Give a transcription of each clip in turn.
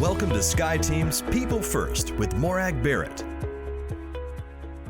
Welcome to SkyeTeam's People First with Morag Barrett.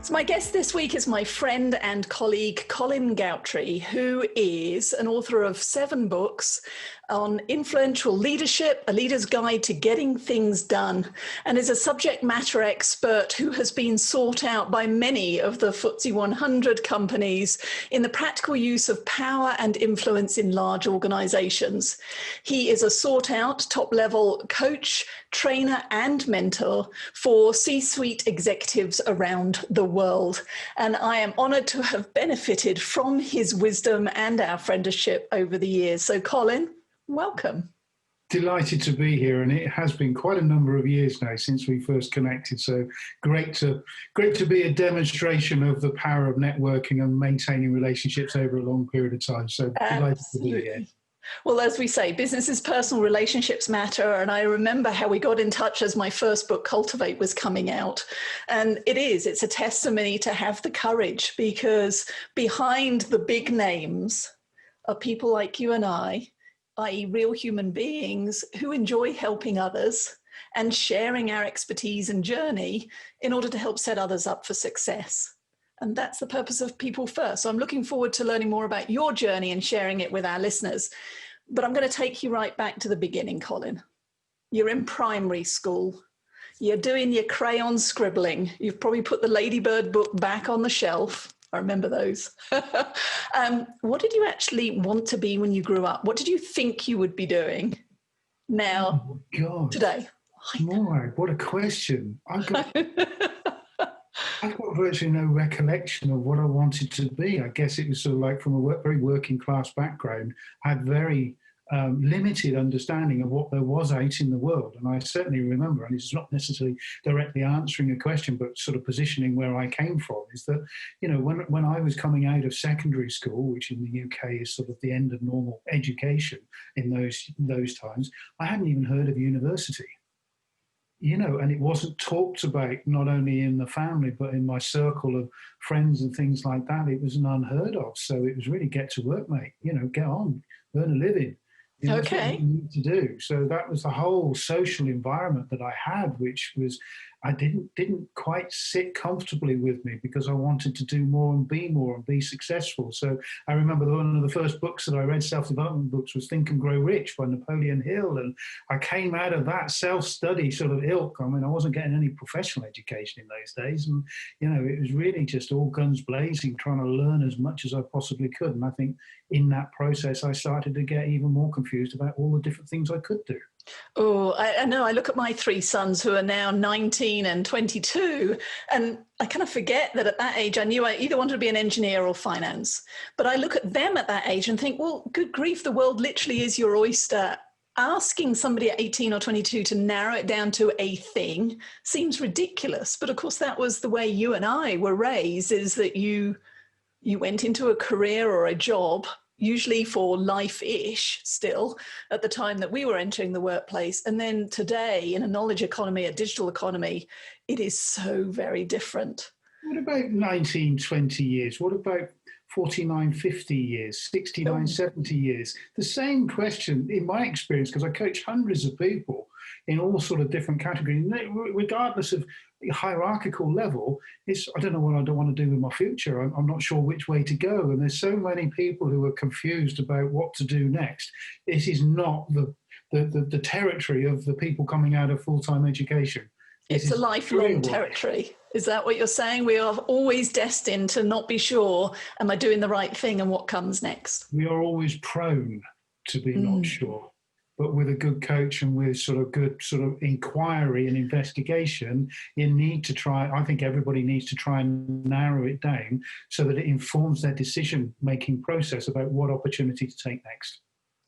So my guest this week is my friend and colleague, Colin Gautrey, who is an author of 7 books on influential leadership, a leader's guide to getting things done, and is a subject matter expert who has been sought out by many of the FTSE 100 companies in the practical use of power and influence in large organizations. He is a sought out top-level coach, trainer, and mentor for C-suite executives around the world. And I am honored to have benefited from his wisdom and our friendship over the years. So Colin, welcome. Delighted to be here, and it has been quite a number of years now since we first connected. So great to be a demonstration of the power of networking and maintaining relationships over a long period of time. So delighted to be here. Well, as we say, businesses, personal relationships matter. And I remember how we got in touch as my first book, Cultivate, was coming out. And it's a testimony to have the courage, because behind the big names are people like you and I, i.e. real human beings who enjoy helping others and sharing our expertise and journey in order to help set others up for success. And that's the purpose of People First. So I'm looking forward to learning more about your journey and sharing it with our listeners. But I'm going to take you right back to the beginning, Colin. You're in primary school. You're doing your crayon scribbling. You've probably put the Ladybird book back on the shelf. I remember those. What did you actually want to be when you grew up? What did you think you would be doing now, today? Morag, what a question. I've got virtually no recollection of what I wanted to be. I guess it was sort of like from a very working class background. I had very limited understanding of what there was out in the world. And I certainly remember, and it's not necessarily directly answering a question, but sort of positioning where I came from, is that, you know, when I was coming out of secondary school, which in the UK is sort of the end of normal education in those times, I hadn't even heard of university. You know, and it wasn't talked about not only in the family, but in my circle of friends and things like that. It was an unheard of. So it was really get to work, mate. You know, get on, earn a living. You know, okay. That's what you need to do. So that was the whole social environment that I had, which was, I didn't quite sit comfortably with me, because I wanted to do more and be successful. So I remember one of the first books that I read, self-development books, was Think and Grow Rich by Napoleon Hill. And I came out of that self-study sort of ilk. I mean, I wasn't getting any professional education in those days. And, you know, it was really just all guns blazing, trying to learn as much as I possibly could. And I think in that process, I started to get even more confused about all the different things I could do. Oh, I know. I look at my 3 sons who are now 19 and 22, and I kind of forget that at that age I knew I either wanted to be an engineer or finance. But I look at them at that age and think, well, good grief, the world literally is your oyster. Asking somebody at 18 or 22 to narrow it down to a thing seems ridiculous. But of course, that was the way you and I were raised, is that you went into a career or a job, usually for life-ish still, at the time that we were entering the workplace. And then today, in a knowledge economy, a digital economy, it is so very different. What about 19, 20 years? What about 49, 50 years, 69, 70 years? The same question, in my experience, because I coach hundreds of people in all sort of different categories, regardless of hierarchical level, it's, I don't know what I don't want to do with my future. I'm not sure which way to go. And there's so many people who are confused about what to do next. This is not the territory of the people coming out of full-time education. It's a lifelong territory. Is that what you're saying? We are always destined to not be sure, am I doing the right thing, and what comes next? We are always prone to be not sure. But with a good coach and with sort of good sort of inquiry and investigation, you need to try, I think everybody needs to try and narrow it down so that it informs their decision-making process about what opportunity to take next.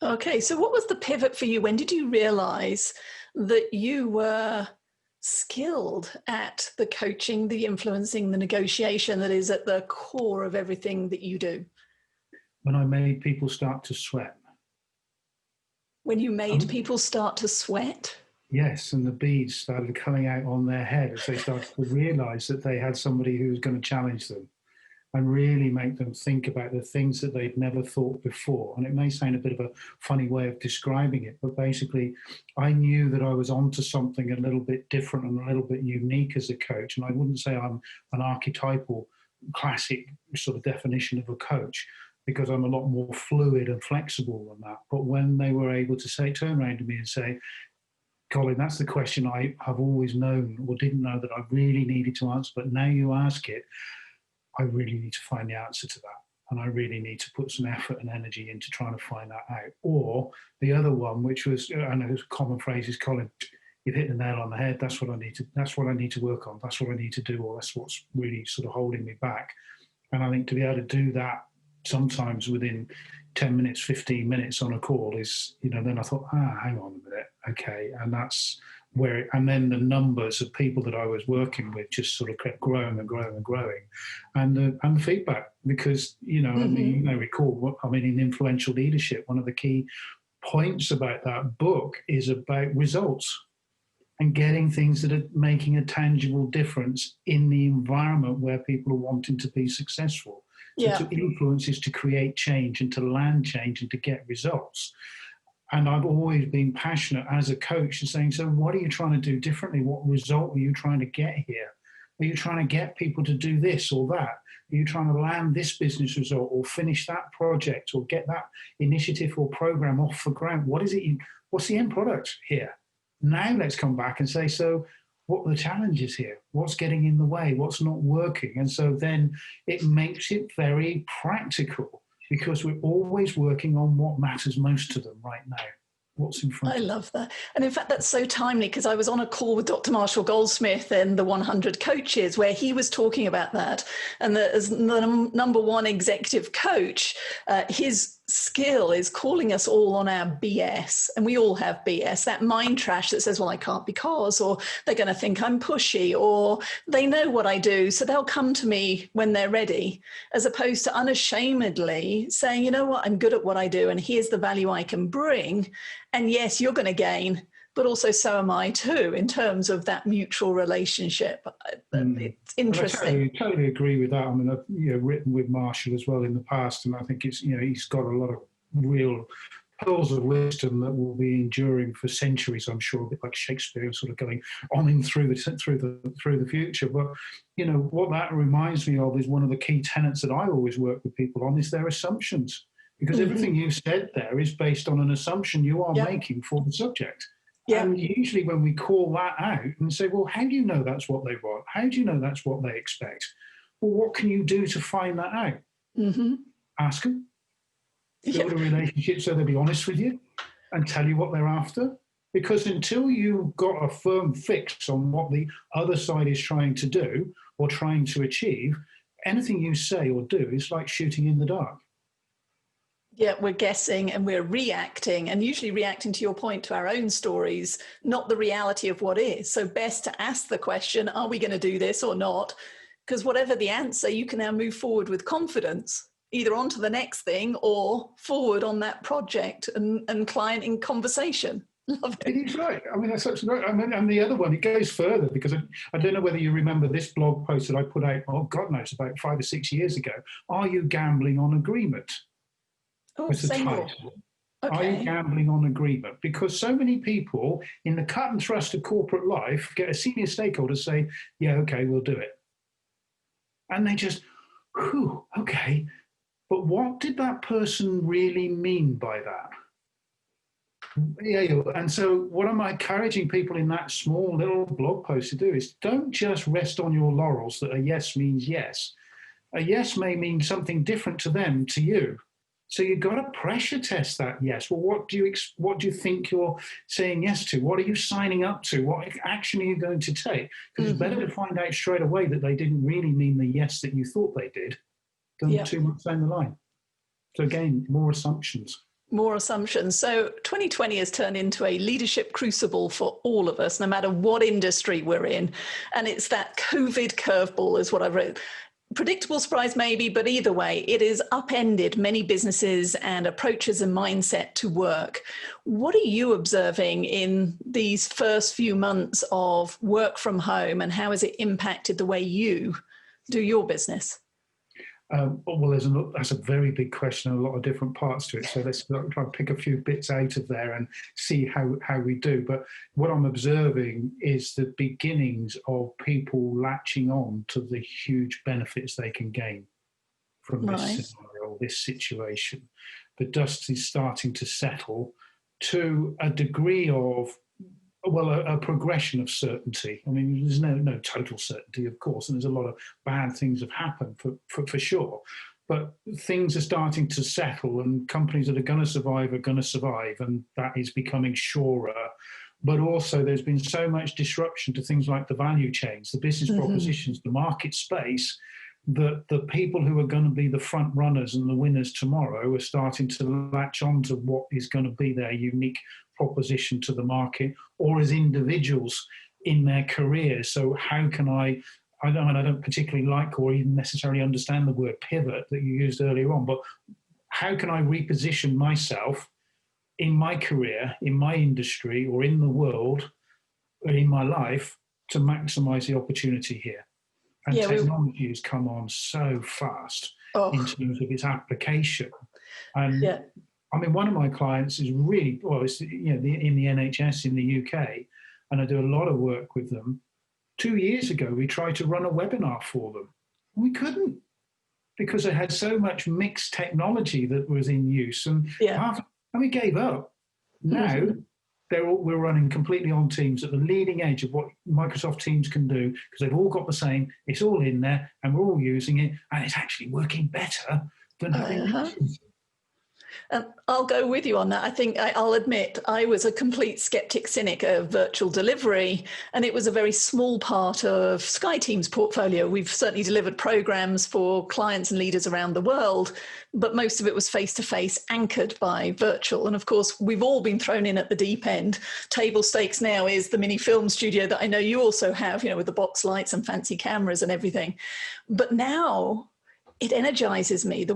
Okay, so what was the pivot for you? When did you realize that you were skilled at the coaching, the influencing, the negotiation that is at the core of everything that you do? When I made people start to sweat. When you made people start to sweat? Yes, and the beads started coming out on their head as they started to realise that they had somebody who was going to challenge them. and really make them think about the things that they'd never thought before. And it may sound a bit of a funny way of describing it, but basically I knew that I was onto something a little bit different and a little bit unique as a coach. And I wouldn't say I'm an archetypal classic sort of definition of a coach, because I'm a lot more fluid and flexible than that. But when they were able to turn around to me and say, Colin, that's the question I have always known or didn't know that I really needed to answer, but now you ask it, I really need to find the answer to that. And I really need to put some effort and energy into trying to find that out. Or the other one, which was, I know a common phrase is, Colin, you've hit the nail on the head. That's what I need to work on. That's what I need to do, or that's what's really sort of holding me back. And I think to be able to do that sometimes within 10 minutes, 15 minutes on a call is, then I thought, hang on a minute. Okay. And that's where, and then the numbers of people that I was working with just sort of kept growing and growing and growing. And the feedback, because, recall, in influential leadership, one of the key points about that book is about results and getting things that are making a tangible difference in the environment where people are wanting to be successful. So to influence is to create change and to land change and to get results. And I've always been passionate as a coach and saying, so what are you trying to do differently? What result are you trying to get here? Are you trying to get people to do this or that? Are you trying to land this business result or finish that project or get that initiative or program off the ground? What is it? What's the end product here? Now let's come back and say, so what are the challenges here? What's getting in the way? What's not working? And so then it makes it very practical, because we're always working on what matters most to them right now. What's in front I of them. love that. And in fact, that's so timely, because I was on a call with Dr. Marshall Goldsmith and the 100 coaches where he was talking about that. And as the number one executive coach, his skill is calling us all on our BS. And we all have BS, that mind trash that says, well, I can't because, or they're going to think I'm pushy, or they know what I do, so they'll come to me when they're ready, as opposed to unashamedly saying, you know what, I'm good at what I do and here's the value I can bring. And yes, you're going to gain, but also so am I too, in terms of that mutual relationship. It's interesting. I totally agree with that. I mean, I've written with Marshall as well in the past, and I think it's he's got a lot of real pearls of wisdom that will be enduring for centuries. I'm sure, a bit like Shakespeare, sort of going on in through the future. But what that reminds me of is one of the key tenets that I always work with people on is their assumptions. Because everything you said there is based on an assumption you are making for the subject. Yeah. And usually when we call that out and say, well, how do you know that's what they want? How do you know that's what they expect? Well, what can you do to find that out? Mm-hmm. Ask them. Build a relationship so they'll be honest with you and tell you what they're after. Because until you've got a firm fix on what the other side is trying to do or trying to achieve, anything you say or do is like shooting in the dark. Yeah, we're guessing and we're reacting, and usually reacting, to your point, to our own stories, not the reality of what is. So best to ask the question, are we going to do this or not? Because whatever the answer, you can now move forward with confidence, either onto the next thing or forward on that project and client in conversation. Love it. He's right. I mean, that's such a great. I mean, and the other one, it goes further, because I don't know whether you remember this blog post that I put out, God knows, about 5 or 6 years ago. Are you gambling on agreement? Oh, say more. Okay. Are you gambling on agreement? Because so many people in the cut and thrust of corporate life get a senior stakeholder say, yeah, okay, we'll do it. And they just, whew, okay. But what did that person really mean by that? Yeah, and so what am I encouraging people in that small little blog post to do is don't just rest on your laurels that a yes means yes. A yes may mean something different to them, to you. So you've got to pressure test that yes. Well, what do you think you're saying yes to? What are you signing up to? What action are you going to take? Because it's better to find out straight away that they didn't really mean the yes that you thought they did than 2 months down the line. So again, more assumptions. More assumptions. So 2020 has turned into a leadership crucible for all of us, no matter what industry we're in. And it's that COVID curveball is what I've written. Predictable surprise maybe, but either way, it has upended many businesses and approaches and mindset to work. What are you observing in these first few months of work from home, and how has it impacted the way you do your business? Well, that's a very big question and a lot of different parts to it. So let's try and pick a few bits out of there and see how we do. But what I'm observing is the beginnings of people latching on to the huge benefits they can gain from this scenario, this situation. The dust is starting to settle to a degree of, well, a progression of certainty. I mean, there's no total certainty, of course, and there's a lot of bad things have happened for sure. But things are starting to settle, and companies that are going to survive are going to survive, and that is becoming surer. But also, there's been so much disruption to things like the value chains, the business propositions, the market space, that the people who are going to be the front runners and the winners tomorrow are starting to latch on to what is going to be their unique proposition to the market, or as individuals in their careers. So how can I don't particularly like or even necessarily understand the word pivot that you used earlier on, but how can I reposition myself in my career, in my industry, or in the world, or in my life to maximize the opportunity here? And technology has come on so fast in terms of its application. And I mean, one of my clients is really, it's in the NHS in the UK, and I do a lot of work with them. 2 years ago, we tried to run a webinar for them. We couldn't, because they had so much mixed technology that was in use, and we gave up. Now we're running completely on Teams at the leading edge of what Microsoft Teams can do, because they've all got the same. It's all in there, and we're all using it, and it's actually working better than having meetings. I'll go with you on that. I think I'll admit I was a complete skeptic cynic of virtual delivery, and it was a very small part of SkyeTeam's portfolio. We've certainly delivered programs for clients and leaders around the world, but most of it was face-to-face, anchored by virtual. And of course, we've all been thrown in at the deep end. Table stakes now is the mini film studio that I know you also have, with the box lights and fancy cameras and everything. But now it energizes me.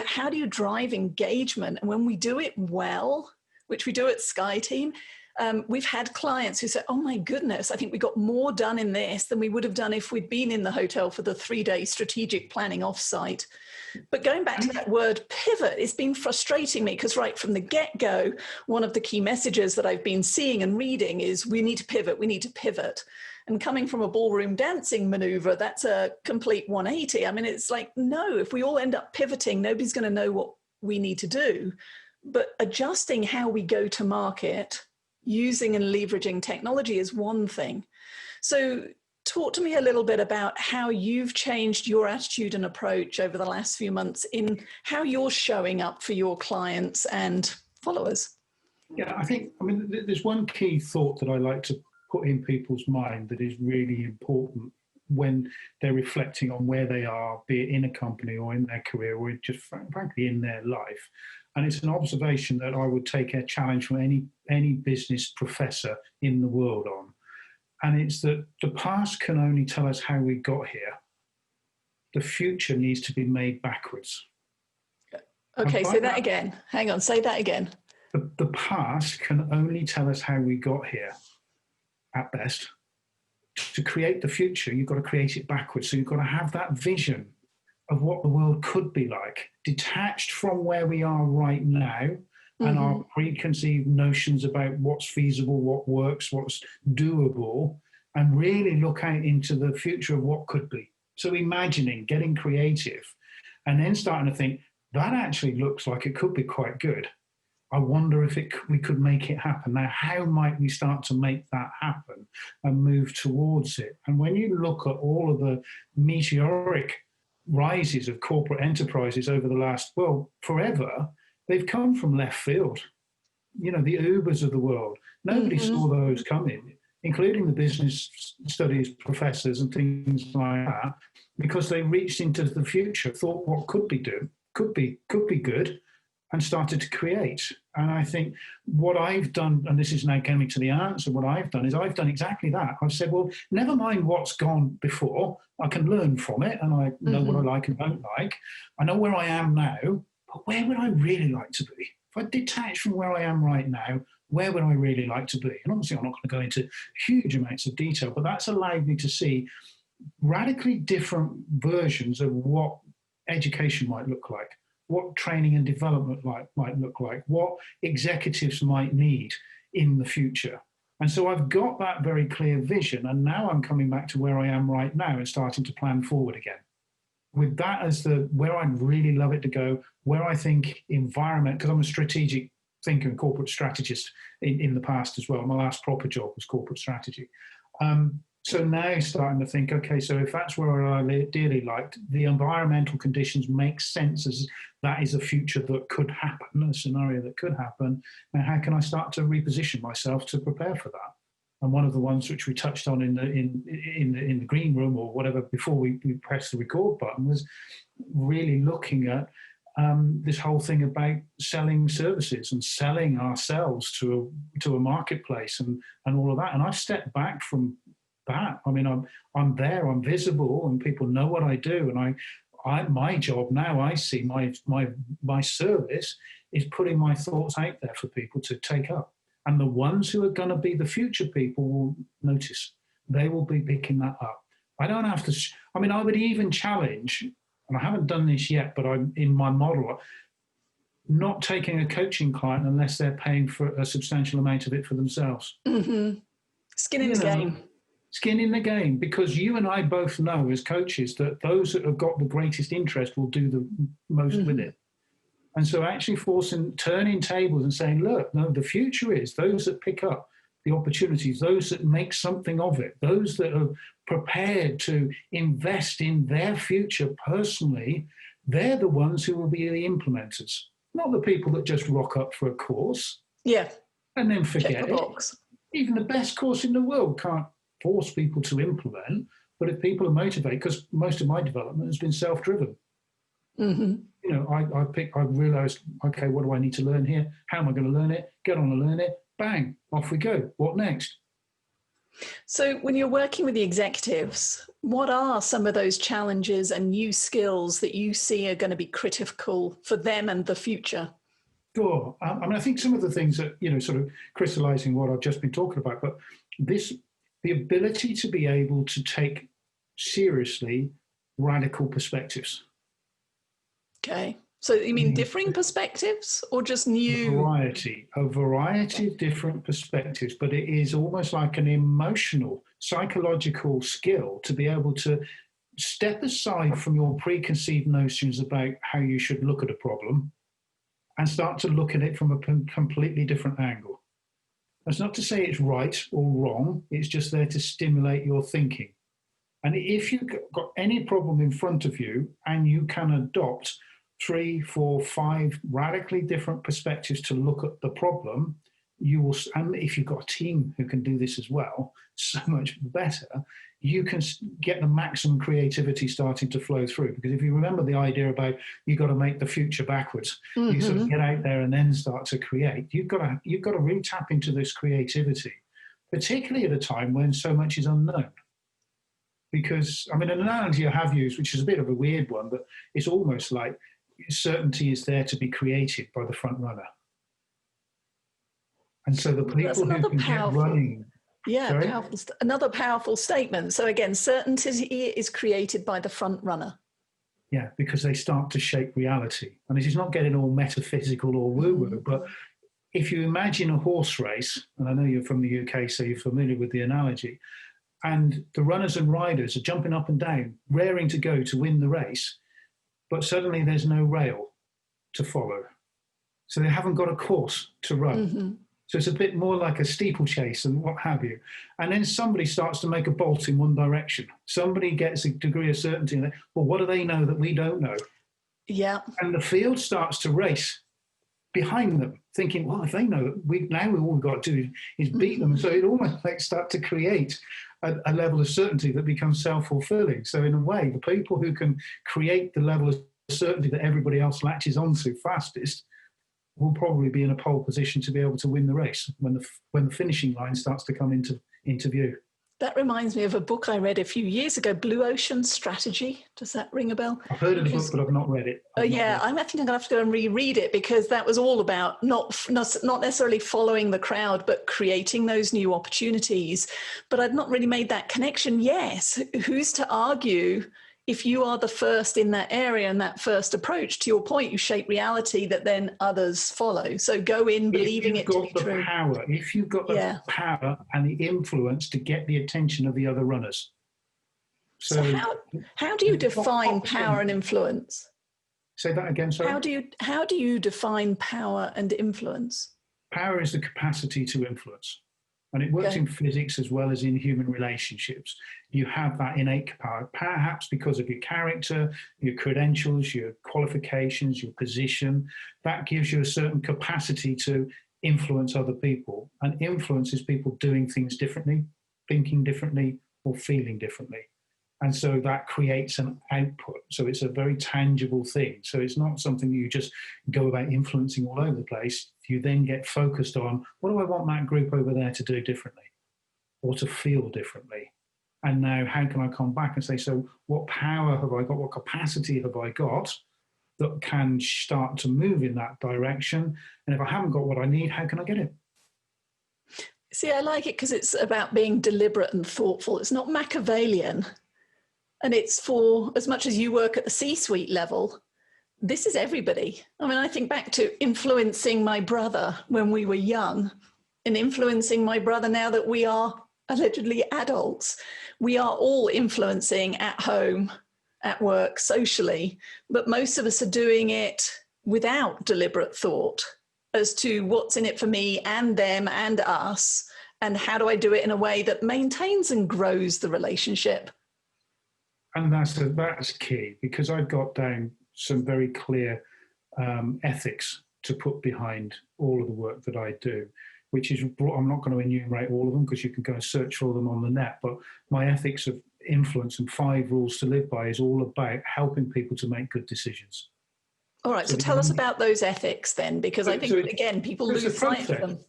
How do you drive engagement? And when we do it well, which we do at SkyeTeam, we've had clients who say, oh my goodness, I think we got more done in this than we would have done if we'd been in the hotel for the 3-day strategic planning offsite. But going back to that word pivot, it's been frustrating me, because right from the get-go, one of the key messages that I've been seeing and reading is we need to pivot. And coming from a ballroom dancing maneuver, that's a complete 180. I mean, it's like, no, if we all end up pivoting, nobody's going to know what we need to do. But adjusting how we go to market, using and leveraging technology is one thing. So talk to me a little bit about how you've changed your attitude and approach over the last few months in how you're showing up for your clients and followers. Yeah, there's one key thought that I like to put in people's mind that is really important when they're reflecting on where they are, be it in a company or in their career or just frankly in their life. And it's an observation that I would take a challenge from any business professor in the world on. And it's that the past can only tell us how we got here. The future needs to be made backwards. Okay, say that again. Hang on, say that again. The past can only tell us how we got here, at best. To create the future, you've got to create it backwards. So you've got to have that vision of what the world could be like, detached from where we are right now and our preconceived notions about what's feasible, what works, what's doable, and really look out into the future of what could be. So imagining, getting creative, and then starting to think, that actually looks like it could be quite good. I wonder if we could make it happen. Now, how might we start to make that happen and move towards it? And when you look at all of the meteoric rises of corporate enterprises over the last, forever, they've come from left field. The Ubers of the world. Nobody saw those coming, including the business studies professors and things like that, because they reached into the future, thought what could be good, and started to create. And I think what I've done, and this is now coming to the answer, what I've done is I've done exactly that. I've said, well, never mind what's gone before. I can learn from it, and I know what I like and don't like. I know where I am now, but where would I really like to be? If I detach from where I am right now, where would I really like to be? And obviously I'm not going to go into huge amounts of detail, but that's allowed me to see radically different versions of what education might look like, what training and development might look like, what executives might need in the future. And so I've got that very clear vision. And now I'm coming back to where I am right now and starting to plan forward again. With that as where I'd really love it to go, where I think environment, because I'm a strategic thinker and corporate strategist in the past as well. My last proper job was corporate strategy. So now starting to think, okay, so if that's where I dearly liked, the environmental conditions make sense as that is a future that could happen, a scenario that could happen. Now, how can I start to reposition myself to prepare for that? And one of the ones which we touched on in the green room or whatever before we pressed the record button was really looking at this whole thing about selling services and selling ourselves to a marketplace and all of that. And I've stepped back from that. I mean, I'm there, I'm visible, and people know what I do. And my job now, I see my service is putting my thoughts out there for people to take up. And the ones who are going to be the future people will notice. They will be picking that up. I don't have to. I would even challenge, and I haven't done this yet, but I'm in my model, not taking a coaching client unless they're paying for a substantial amount of it for themselves. Mm-hmm. Skin in the game. Skin in the game, because you and I both know as coaches that those that have got the greatest interest will do the most with it. And so actually turning tables and saying, look, no, the future is those that pick up the opportunities, those that make something of it, those that are prepared to invest in their future personally, they're the ones who will be the implementers, not the people that just rock up for a course. Yeah. And then forget it. Box. Even the best course in the world can't force people to implement, but if people are motivated, because most of my development has been self-driven. Mm-hmm. I realized, okay, what do I need to learn here? How am I going to learn it? Get on and learn it. Bang, off we go. What next? So when you're working with the executives, what are some of those challenges and new skills that you see are going to be critical for them and the future? Sure. I think some of the things that, sort of crystallizing what I've just been talking about, but the ability to be able to take seriously radical perspectives. Okay. So you mean differing perspectives or just new? A variety of different perspectives, but it is almost like an emotional, psychological skill to be able to step aside from your preconceived notions about how you should look at a problem and start to look at it from a completely different angle. That's not to say it's right or wrong, it's just there to stimulate your thinking. And if you've got any problem in front of you and you can adopt 3, 4, 5 radically different perspectives to look at the problem, you will, and if you've got a team who can do this as well, so much better, you can get the maximum creativity starting to flow through. Because if you remember the idea about you've got to make the future backwards, you sort of get out there and then start to create. You've got to really tap into this creativity, particularly at a time when so much is unknown. Because, an analogy I have used, which is a bit of a weird one, but it's almost like certainty is there to be created by the front runner. And so the people who can get running. Yeah, another powerful statement. So again, certainty is created by the front runner. Yeah, because they start to shape reality. And this is not getting all metaphysical or woo-woo, but if you imagine a horse race, and I know you're from the UK, so you're familiar with the analogy, and the runners and riders are jumping up and down, raring to go to win the race, but suddenly there's no rail to follow. So they haven't got a course to run. Mm-hmm. So it's a bit more like a steeplechase and what have you. And then somebody starts to make a bolt in one direction. Somebody gets a degree of certainty. And well, what do they know that we don't know? Yeah. And the field starts to race behind them, thinking, well, if they know it, now all we've got to do is beat them. So it almost like start to create a level of certainty that becomes self-fulfilling. So in a way, the people who can create the level of certainty that everybody else latches onto fastest will probably be in a pole position to be able to win the race when the finishing line starts to come into view. That reminds me of a book I read a few years ago, Blue Ocean Strategy. Does that ring a bell? I've heard of the book, but I've not read it. I think I'm going to have to go and reread it, because that was all about not necessarily following the crowd, but creating those new opportunities. But I'd not really made that connection. Yes, who's to argue if you are the first in that area and that first approach, to your point, you shape reality that then others follow. So go in believing it to be true. If you've got the power and the influence to get the attention of the other runners. So how do you define power and influence? Say that again, sorry. How do you define power and influence? Power is the capacity to influence. And it works in physics as well as in human relationships. You have that innate power, perhaps because of your character, your credentials, your qualifications, your position. That gives you a certain capacity to influence other people. And influence is people doing things differently, thinking differently, or feeling differently. And so that creates an output. So it's a very tangible thing. So it's not something you just go about influencing all over the place. You then get focused on, what do I want that group over there to do differently or to feel differently? And now how can I come back and say, so what power have I got? What capacity have I got that can start to move in that direction? And if I haven't got what I need, how can I get it? See, I like it because it's about being deliberate and thoughtful. It's not Machiavellian. And it's for, as much as you work at the C-suite level, this is everybody. I mean, I think back to influencing my brother when we were young and influencing my brother now that we are allegedly adults. We are all influencing at home, at work, socially, but most of us are doing it without deliberate thought as to what's in it for me and them and us, and how do I do it in a way that maintains and grows the relationship. And that's key, because I've got down some very clear ethics to put behind all of the work that I do, which is, I'm not going to enumerate all of them because you can go and search for them on the net, but my ethics of influence and 5 rules to live by is all about helping people to make good decisions. All right, so tell us about those ethics then, because I think, again, people lose sight of them.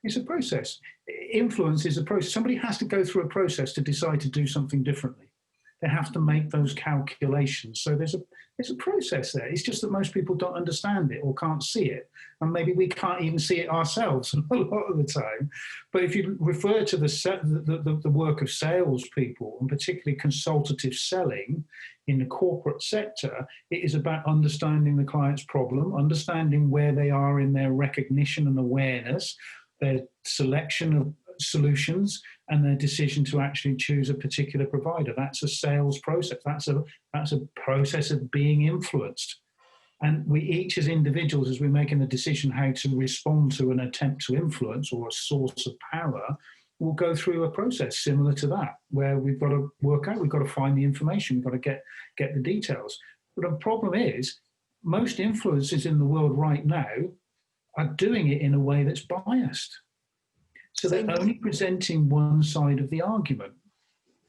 It's a process. Influence is a process. Somebody has to go through a process to decide to do something differently. They have to make those calculations. So there's a process there. It's just that most people don't understand it or can't see it. And maybe we can't even see it ourselves a lot of the time. But if you refer to the work of salespeople, and particularly consultative selling in the corporate sector, it is about understanding the client's problem, understanding where they are in their recognition and awareness, their selection of solutions, and their decision to actually choose a particular provider. That's a sales process. That's a process of being influenced. And we each as individuals, as we're making a decision how to respond to an attempt to influence or a source of power, will go through a process similar to that, where we've got to work out, we've got to find the information, we've got to get the details. But the problem is, most influencers in the world right now are doing it in a way that's biased. So they're only presenting one side of the argument.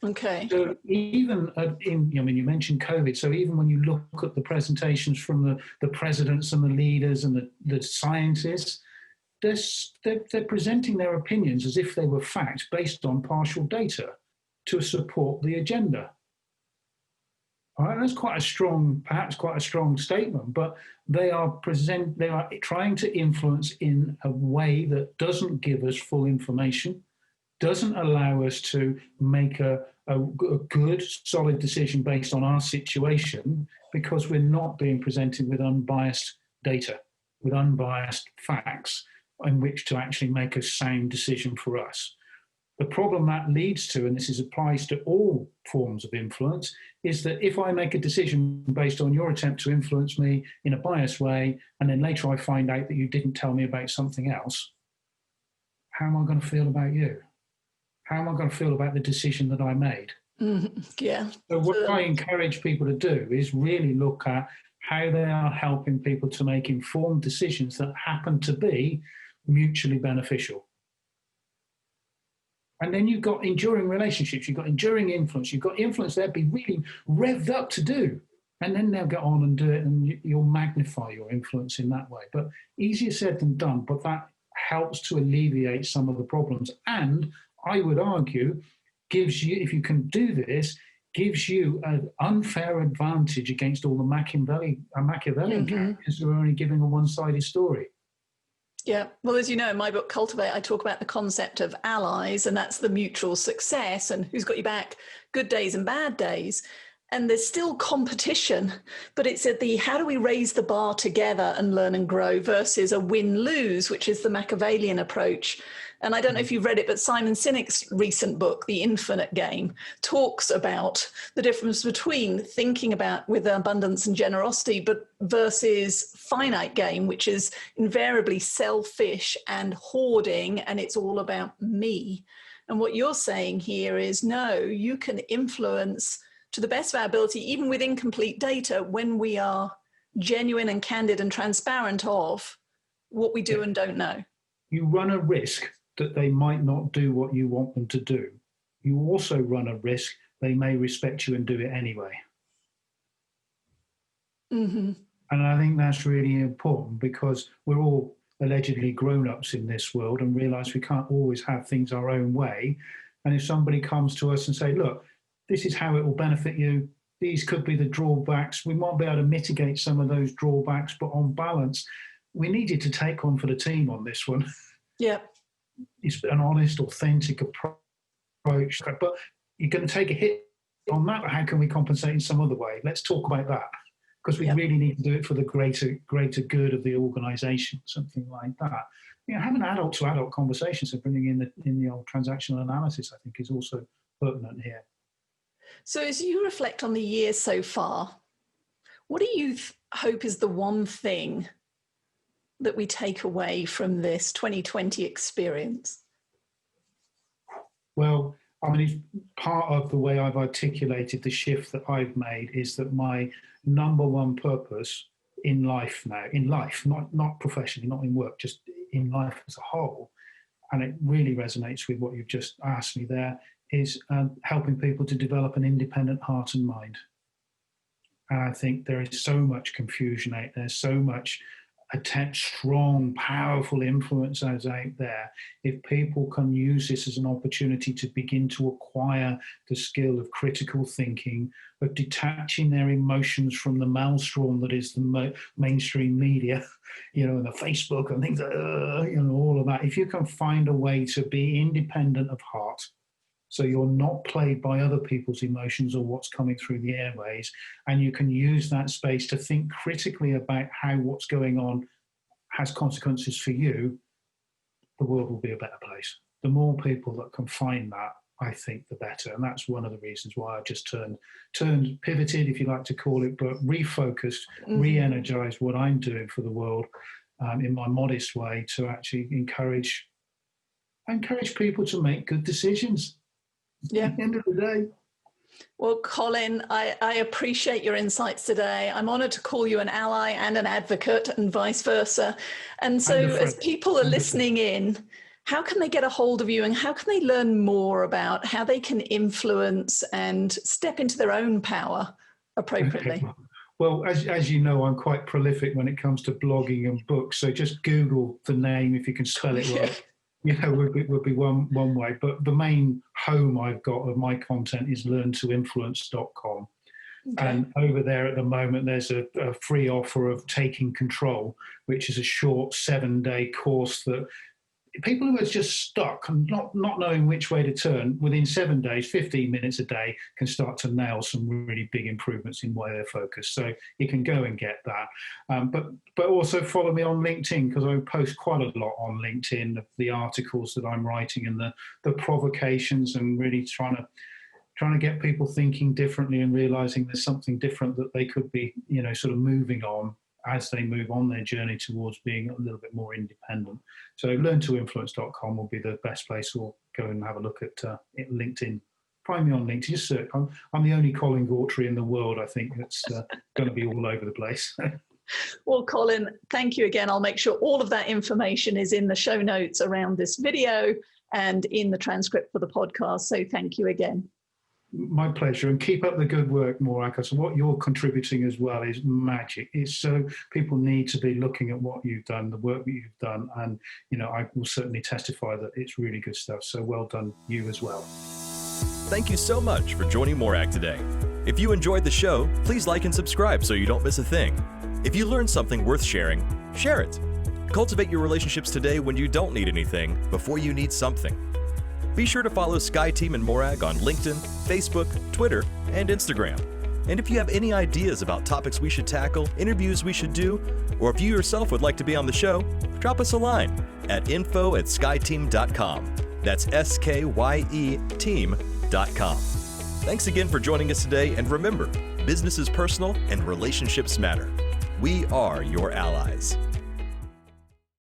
Okay. So even you mentioned COVID. So even when you look at the presentations from the presidents and the leaders and the scientists, they're presenting their opinions as if they were fact based on partial data to support the agenda. All right, that's perhaps quite a strong statement, but they are trying to influence in a way that doesn't give us full information, doesn't allow us to make a good, solid decision based on our situation, because we're not being presented with unbiased data, with unbiased facts in which to actually make a sound decision for us. The problem that leads to, and this applies to all forms of influence, is that if I make a decision based on your attempt to influence me in a biased way, and then later I find out that you didn't tell me about something else, how am I going to feel about you? How am I going to feel about the decision that I made? Mm-hmm. Yeah. So what I encourage people to do is really look at how they are helping people to make informed decisions that happen to be mutually beneficial. And then you've got enduring relationships, you've got enduring influence, you've got influence they'll be really revved up to do. And then they'll get on and do it, and you'll magnify your influence in that way. But easier said than done, but that helps to alleviate some of the problems. And I would argue, gives you, if you can do this, gives you an unfair advantage against all the Machiavellian characters who are only giving a one-sided story. Yeah. Well, as you know, in my book, Cultivate, I talk about the concept of allies, and that's the mutual success and who's got your back, good days and bad days. and there's still competition, but it's at the how do we raise the bar together and learn and grow versus a win-lose, which is the Machiavellian approach. And I don't know if you've read it, but Simon Sinek's recent book, The Infinite Game, talks about the difference between thinking about with abundance and generosity, but versus finite game, which is invariably selfish and hoarding, and it's all about me. And what you're saying here is, no, you can influence to the best of our ability, even with incomplete data, when we are genuine and candid and transparent of what we do and don't know. You run a risk that they might not do what you want them to do. You also run a risk they may respect you and do it anyway. Mm-hmm. And I think that's really important, because we're all allegedly grown-ups in this world and realize we can't always have things our own way. And if somebody comes to us and say, look, this is how it will benefit you, these could be the drawbacks, we might be able to mitigate some of those drawbacks, but on balance, we need you to take on for the team on this one. Yeah. It's an honest, authentic approach, but you're going to take a hit on that. How can we compensate in some other way? Let's talk about that, because we really need to do it for the greater good of the organisation, something like that. You know, having adult-to-adult conversations and bringing in the old transactional analysis, I think, is also pertinent here. So as you reflect on the year so far, what do you hope is the one thing that we take away from this 2020 experience? Well, I mean, part of the way I've articulated the shift that I've made is that my number one purpose in life now, not professionally, not in work, just in life as a whole, and it really resonates with what you've just asked me there, is helping people to develop an independent heart and mind. And I think there is so much confusion out there, so much strong, powerful influence out there. If people can use this as an opportunity to begin to acquire the skill of critical thinking, of detaching their emotions from the maelstrom that is the mainstream media, you know, and the Facebook and things, all of that. If you can find a way to be independent of heart, so you're not played by other people's emotions or what's coming through the airways, and you can use that space to think critically about how what's going on has consequences for you, the world will be a better place. The more people that can find that, I think, the better. And that's one of the reasons why I just pivoted, if you like to call it, but refocused, re-energized what I'm doing for the world in my modest way to actually encourage people to make good decisions. Yeah. At the end of the day. Well, Colin, I appreciate your insights today. I'm honoured to call you an ally and an advocate and vice versa. And so as people are listening in, how can they get a hold of you and how can they learn more about how they can influence and step into their own power appropriately? Okay. Well, as you know, I'm quite prolific when it comes to blogging and books. So just Google the name if you can spell it right. You know, would be one way. But the main home I've got of my content is learntoinfluence.com. Okay. And over there at the moment, there's a free offer of Taking Control, which is a short 7-day course that people who are just stuck and not knowing which way to turn, within 7 days, 15 minutes a day, can start to nail some really big improvements in where they're focused. So you can go and get that. But also follow me on LinkedIn, because I post quite a lot on LinkedIn, the articles that I'm writing and the provocations, and really trying to get people thinking differently and realizing there's something different that they could be, you know, sort of moving on as they move on their journey towards being a little bit more independent. So learntoinfluence.com will be the best place, or go and have a look at LinkedIn. Find me on LinkedIn. Just search. I'm the only Colin Gautrey in the world, I think, that's going to be all over the place. Well, Colin, thank you again. I'll make sure all of that information is in the show notes around this video and in the transcript for the podcast. So thank you again. My pleasure, and keep up the good work, Morag, because what you're contributing as well is magic. It's so people need to be looking at what you've done, the work that you've done, and you know, I will certainly testify that it's really good stuff. So well done, you as well. Thank you so much for joining Morag today. If you enjoyed the show, please like and subscribe so you don't miss a thing. If you learned something worth sharing, share it. Cultivate your relationships today when you don't need anything before you need something. Be sure to follow SkyeTeam and Morag on LinkedIn, Facebook, Twitter, and Instagram. And if you have any ideas about topics we should tackle, interviews we should do, or if you yourself would like to be on the show, drop us a line at info@skyeteam.com. That's SKYE team.com. Thanks again for joining us today, and remember, business is personal and relationships matter. We are your allies.